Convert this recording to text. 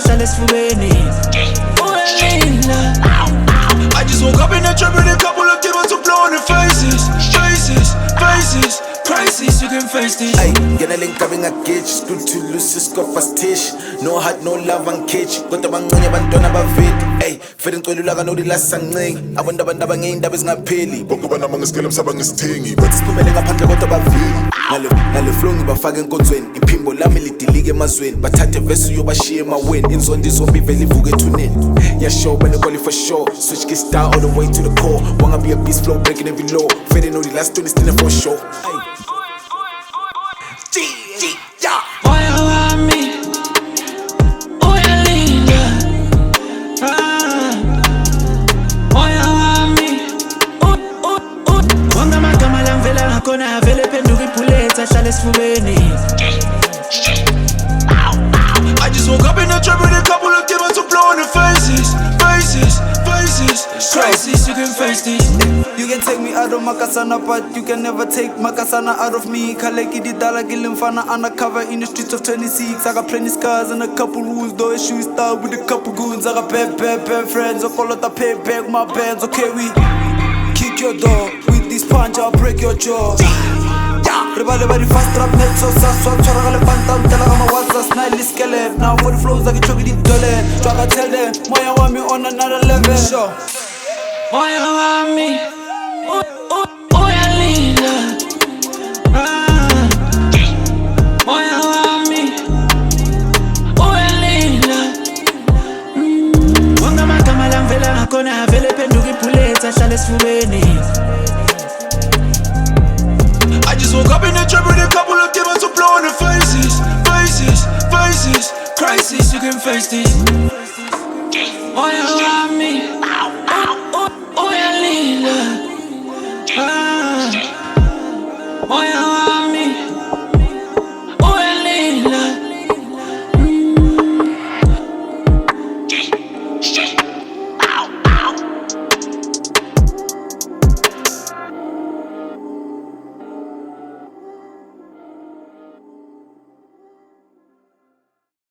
hlala esifubeni. Uyalila. I just woke up in the trap with a couple of demons to blow on the faces. Faces, crisis, you can face this. Ay, get a link having a cage, stood to lose his coffers tish. No heart, no love and cage. Got the bangonya bandona bavit. Ay, feeling to lulaga no the last sang. I wonder banging that is not peli. Bokubana mangaskela msabang isithengi. But siphumelele ngaphandle kodwa bavili. Nalo flow ngibafaka enkonzweni. Iphimbo lami lidilike emazweni. Bathathe verse uyobashiya emaweni. Inzondo izombi vele ivuke ethuneni. Yeah, sure, but quality for sure. Switch get style all the way to the core. Wanna be a beast flow, breaking every law. Fading know the last one is still for sure. Moya wami, uyalila. Moya wami, wonke amagama la ngivela ngakhona avele phenduka ibhulletha ahlala esifubeni. I just woke up in the trap with a couple of demons to blow on the faces. Crisis, you can face this. You can take me out of Makasana, but you can never take Makasana out of me. Kaleki di dala gilimfana undercover in the streets of 26. I got plenty scars and a couple rules, though issues start with a couple goons. I got bad friends, I call it the payback, my bands. Okay, we kick your door with this punch, I'll break your jaw. Ribale bari fast trap net so swap chora gale pantam tela kama what's snide skeleton. Now for the flows like a chogi di dole. Try to tell them Moya wami on another level. Sure. Moya wami, uyalila. Moya wami, uyalila. Wonke amagama la ngivela ngakhona avele phenduka ibhulletha ahlala esifubeni. I just woke up in the trap with a couple of demons to blow on the faces. Crisis, you can face this. Moya wami, uyalila. Moya